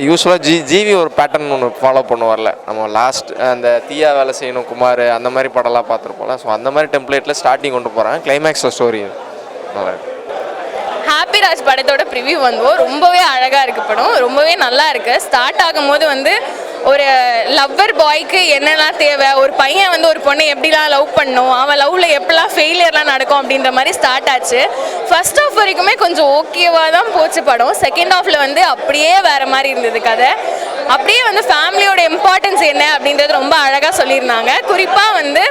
யூஸ்வலாக ஜிவி ஒரு பேட்டர்ன் ஒன்று ஃபாலோ பண்ணுவார்ல, நம்ம லாஸ்ட் அந்த தீயா வேலை செய்யணும் குமார் அந்த மாதிரி படம்லாம் பார்த்துருப்போம்ல. ஸோ அந்த மாதிரி டெம்ப்ளேட்டில் ஸ்டார்டிங் கொண்டு போகிறாங்க. கிளைமேக்ஸில் ஸ்டோரி நல்லா இருக்கு. ஹாப்பிராஜ் படத்தோட ப்ரிவியூ வந்தோம். ரொம்பவே அழகாக இருக்குது படம், ரொம்பவே நல்லா இருக்குது. ஸ்டார்ட் ஆகும்போது வந்து ஒரு லவ்வர் பாய்க்கு என்னெல்லாம் தேவை, ஒரு பையன் வந்து ஒரு பொண்ணை எப்படிலாம் லவ் பண்ணணும், அவன் லவ்வில் எப்படிலாம் ஃபெயிலியர்லாம் நடக்கும் அப்படின்ற மாதிரி ஸ்டார்ட் ஆச்சு. ஃபர்ஸ்ட் ஆஃப் வரைக்குமே கொஞ்சம் ஓகேவாக தான் போச்சு படம். செகண்ட் ஆஃபில் வந்து அப்படியே வேறு மாதிரி இருந்தது கதை. அப்படியே வந்து ஃபேமிலியோட இம்பார்ட்டன்ஸ் என்ன அப்படின்றது ரொம்ப அழகாக சொல்லியிருந்தாங்க. குறிப்பாக வந்து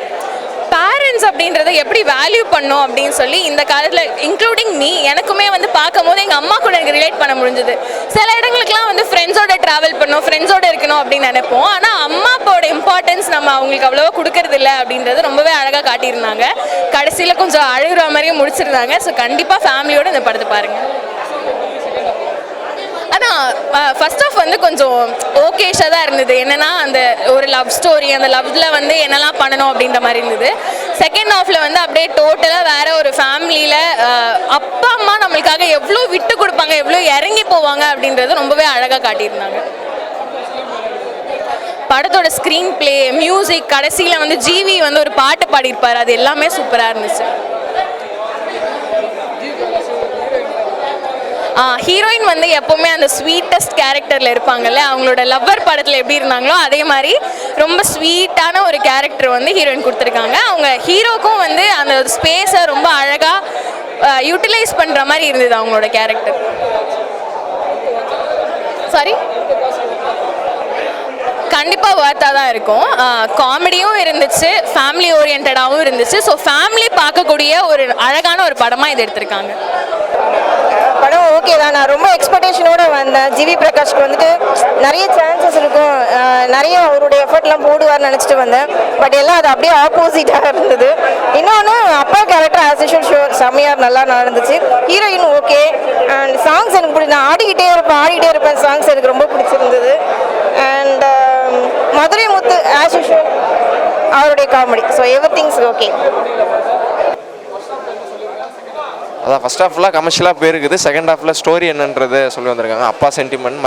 பேரண்ட்ஸ் அப்படின்றத எப்படி வேல்யூ பண்ணும் அப்படின்னு சொல்லி இந்த காலத்தில் இன்க்ளூடிங் மீ எனக்குமே வந்து பார்க்கும் போது எங்கள் அம்மா கூட எனக்கு ரிலேட் பண்ண முடிஞ்சது. சில இடங்களுக்குலாம் வந்து ஃப்ரெண்ட்ஸோட ட்ராவல் பண்ணணும், ஃப்ரெண்ட்ஸோட இருக்கணும் அப்படின்னு நினைப்போம். ஆனால் அம்மா அப்பாவோட இம்பார்ட்டன்ஸ் நம்ம அவங்களுக்கு அவ்வளோவா கொடுக்கறது இல்லை அப்படின்றது ரொம்பவே அழகாக காட்டியிருந்தாங்க. கடைசியில் கொஞ்சம் அழுகிற மாதிரியும் முடிச்சிருந்தாங்க. ஸோ கண்டிப்பாக ஃபேமிலியோடு இந்த படத்தை பாருங்கள். ஆனால் ஃபர்ஸ்ட் ஆஃப் வந்து கொஞ்சம் ஓகேஷாக தான் இருந்தது. என்னென்னா அந்த ஒரு லவ் ஸ்டோரி, அந்த லவ்வில் வந்து என்னெல்லாம் பண்ணணும் அப்படின்ற மாதிரி இருந்தது. செகண்ட் ஆஃபில் வந்து அப்படியே டோட்டலாக வேறு ஒரு ஃபேமிலியில் அப்பா அம்மா நம்மளுக்காக எவ்வளோ விட்டு கொடுப்பாங்க, எவ்வளோ இறங்கி போவாங்க அப்படின்றது ரொம்பவே அழகாக காட்டியிருந்தாங்க. படத்தோட ஸ்க்ரீன் பிளே, மியூசிக், கடைசியில் வந்து ஜிவி வந்து ஒரு பாட்டு பாடியிருப்பார், அது எல்லாமே சூப்பராக இருந்துச்சு. ஹீரோயின் வந்து எப்போவுமே அந்த ஸ்வீட்டஸ்ட் கேரக்டரில் இருப்பாங்கல்ல, அவங்களோட லவ்வர் படத்தில் எப்படி இருந்தாங்களோ அதே மாதிரி ரொம்ப ஸ்வீட்டான ஒரு கேரக்டர் வந்து ஹீரோயின் கொடுத்துருக்காங்க. அவங்க ஹீரோக்கும் வந்து அந்த ஸ்பேஸை ரொம்ப அழகாக யூட்டிலைஸ் பண்ணுற மாதிரி இருந்தது அவங்களோட கேரக்டர். சாரி, கண்டிப்பாக ஒர்த்தாக தான் இருக்கும். காமெடியும் இருந்துச்சு, ஃபேமிலி ஓரியன்டாகவும் இருந்துச்சு. ஸோ ஃபேமிலி பார்க்கக்கூடிய ஒரு அழகான ஒரு படமாக இது எடுத்திருக்காங்க. படம் ஓகே தான். நான் ரொம்ப எக்ஸ்பெக்டேஷனோடு வந்தேன். ஜிவி பிரகாஷ்க்கு வந்துட்டு நிறைய சான்சஸ் இருக்கும், நிறைய அவருடைய எஃபர்ட்லாம் போடுவார்னு நினச்சிட்டு வந்தேன். பட் எல்லாம் அது அப்படியே ஆப்போசிட்டாக இருந்தது. இன்னொன்று அப்பா கேரக்டர் ஆஸ் யூஷுவல் ஷோ செம்மையாக நல்லா நடந்துச்சு. Heroine okay. அண்ட் சாங்ஸ் எனக்கு நான் ஆடிக்கிட்டே இருப்பேன். சாங்ஸ் எனக்கு ரொம்ப பிடிச்சிருந்தது. And Madurai Muthu as usual அவருடைய comedy. So every things okay. அதான் ஃபஸ்ட் ஹாஃப்லாம் கமர்ஷியலாக போயிருக்குது. செகண்ட் ஹாஃபில் ஸ்டோரி என்னன்றது சொல்லி வந்திருக்காங்க. அப்பா சென்டிமெண்ட்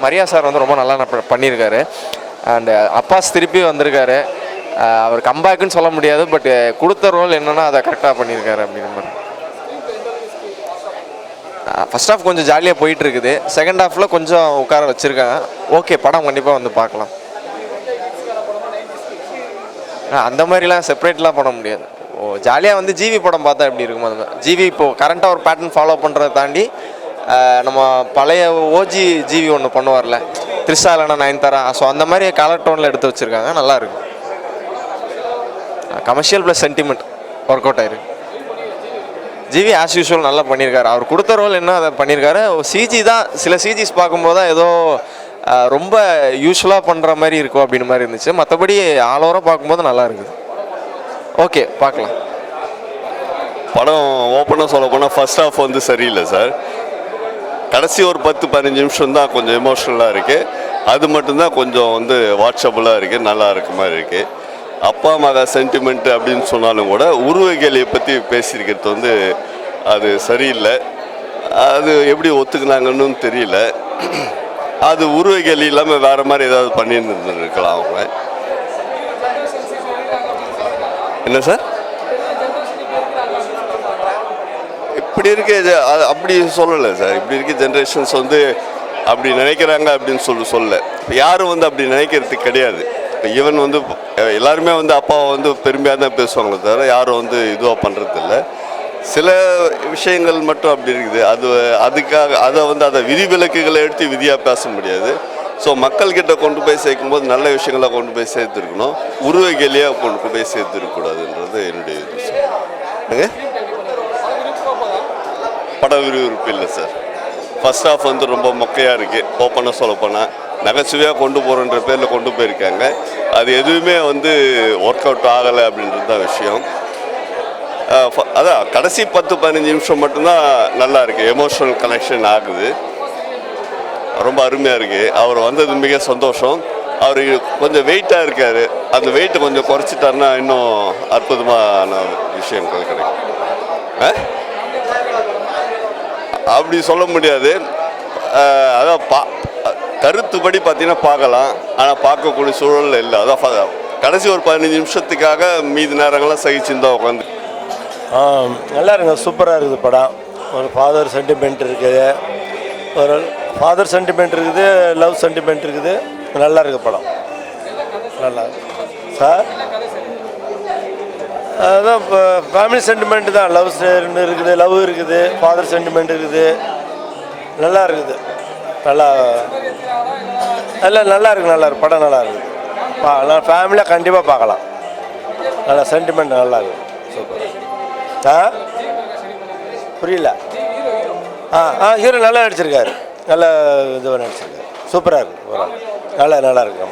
மரியா சார் வந்து ரொம்ப நல்லா பண்ணியிருக்காரு. அண்டு அப்பாஸ் திருப்பி வந்திருக்காரு. அவர் கம்பேக்குன்னு சொல்ல முடியாது, பட் கொடுத்த ரோல் என்னென்னா அதை கரெக்டாக பண்ணியிருக்காரு அப்படிங்கிற மாதிரி. ஃபஸ்ட் ஹாஃப் கொஞ்சம் ஜாலியாக போயிட்டு இருக்குது. செகண்ட் ஹாஃபில் கொஞ்சம் உட்கார வச்சுருக்காங்க. ஓகே, படம் கண்டிப்பாக வந்து பார்க்கலாம். அந்த மாதிரிலாம் செப்பரேட்லாம் பண்ண முடியாது. ஜாலியாக வந்து ஜிவி படம் பார்த்தா எப்படி இருக்கும் அது மாதிரி. ஜிவி இப்போது கரண்ட்டாக ஒரு பேட்டர்ன் ஃபாலோ பண்ணுறதை தாண்டி நம்ம பழைய ஓஜி ஜிவி ஒன்று பண்ணுவார்ல, த்ரிஷா இல்லைனா நயன்தாரா, ஸோ அந்த மாதிரி கலர் டோனில் எடுத்து வச்சுருக்காங்க. நல்லாயிருக்கு. Commercial plus sentiment work out ஆயிருக்கு. ஜிவி ஆஸ் யூஷுவல் நல்லா பண்ணியிருக்காரு. அவர் கொடுத்த ரோல் என்ன அதை பண்ணியிருக்காரு. சிஜி தான் சில சிஜிஸ் பார்க்கும்போது தான் ஏதோ ரொம்ப யூஸ்வலாக பண்ணுற மாதிரி இருக்கும் அப்படின்னு மாதிரி இருந்துச்சு. மற்றபடி ஆல் ஓவராக பார்க்கும்போது நல்லா இருக்குது. ஓகே, பார்க்கலாம். படம் ஓப்பனாக சொல்ல போனால் ஃபர்ஸ்ட் ஹாஃப் வந்து சரியில்லை சார். கடைசி ஒரு 10-15 நிமிஷம் தான் கொஞ்சம் எமோஷ்னலாக இருக்குது. அது மட்டும்தான் கொஞ்சம் வந்து வாட்சபுளாக இருக்குது, நல்லா இருக்க மாதிரி இருக்குது. அப்பா மகா சென்டிமெண்ட் அப்படின்னு சொன்னாலும் கூட உருவகேலியை பற்றி பேசியிருக்கிறது வந்து அது சரியில்லை. அது எப்படி ஒத்துக்குனாங்கன்னு தெரியல. அது உருவகேலி இல்லாமல் வேறு மாதிரி ஏதாவது பண்ணியிருந்துருக்கலாம் அவங்க. என்ன சார் இப்படி இருக்கு, அப்படி சொல்லலை சார். இப்படி இருக்க ஜென்ரேஷன்ஸ் வந்து அப்படி நினைக்கிறாங்க அப்படின்னு சொல்ல யாரும் வந்து அப்படி நினைக்கிறதுக்கு கிடையாது. இப்போ ஈவன் வந்து எல்லாருமே வந்து அப்பாவை வந்து பெருமையாக தான் பேசுவாங்களே தவிர யாரும் வந்து இதுவாக பண்ணுறதில்ல. சில விஷயங்கள் மட்டும் அப்படி இருக்குது. அதுக்காக அதை விதிவிலக்குகளை எடுத்து விதியாக பேச முடியாது. ஸோ மக்கள்கிட்ட கொண்டு போய் சேர்க்கும்போது நல்ல விஷயங்களை கொண்டு போய் சேர்த்துருக்கணும், உருவகேலியாக கொண்டு போய் சேர்த்துருக்கக்கூடாதுன்றது என்னுடைய இது. பட விறுவிறுப்பு இல்லை சார். ஃபர்ஸ்ட் ஹாஃப் வந்து ரொம்ப மொக்கையாக இருக்குது. ஓப்பனாக சொல்லப்போனால் நகைச்சுவையாக கொண்டு போகிறன்ற பேரில் கொண்டு போயிருக்காங்க. அது எதுவுமே வந்து ஒர்க் அவுட் ஆகலை அப்படின்றது தான் விஷயம். அதான் கடைசி 10-15 நிமிஷம் மட்டும்தான் நல்லா இருக்குது. எமோஷனல் கனெக்ஷன் ஆகுது, ரொம்ப அருமையாக இருக்குது. அவர் வந்தது மிக சந்தோஷம். அவர் கொஞ்சம் வெயிட்டாக இருக்கார். அந்த வெயிட்டை கொஞ்சம் குறைச்சிட்டாருன்னா இன்னும் அற்புதமான விஷயங்கள் கிடைக்கும். அப்படி சொல்ல முடியாது. அதான் கருத்துப்படி பார்த்தீங்கன்னா பார்க்கலாம், ஆனால் பார்க்கக்கூடிய சூழல் இல்லை. அதான் கடைசி ஒரு 15 நிமிஷத்துக்காக மீதி நேரங்கள்லாம் சகிச்சுருந்தோம் உட்காந்து. நல்லா இருக்குங்க, சூப்பராக இருக்குது படம். ஒரு ஃபாதர் சென்டிமெண்ட் இருக்குது, ஒரு ஃபாதர் சென்டிமெண்ட் இருக்குது, லவ் சென்டிமெண்ட் இருக்குது. நல்லா இருக்குது படம், நல்லா சார். அதுதான் இப்போ ஃபேமிலி சென்டிமெண்ட் தான். லவ் இருக்குது, லவ் இருக்குது, ஃபாதர் சென்டிமெண்ட் இருக்குது. நல்லா இருக்குது, நல்லா நல்லா இருக்குது, நல்லா இருக்குது படம், நல்லா இருக்குது. ஃபேமிலியாக கண்டிப்பாக பார்க்கலாம். நல்லா சென்டிமெண்ட் நல்லா இருக்குது, சூப்பர். புரியல. ஹீரோ நல்லா நடிச்சிருக்காரு, நல்ல இதுவாக நடிச்சிருக்காரு, சூப்பராக இருக்குது. நல்லா நல்லா இருக்கு.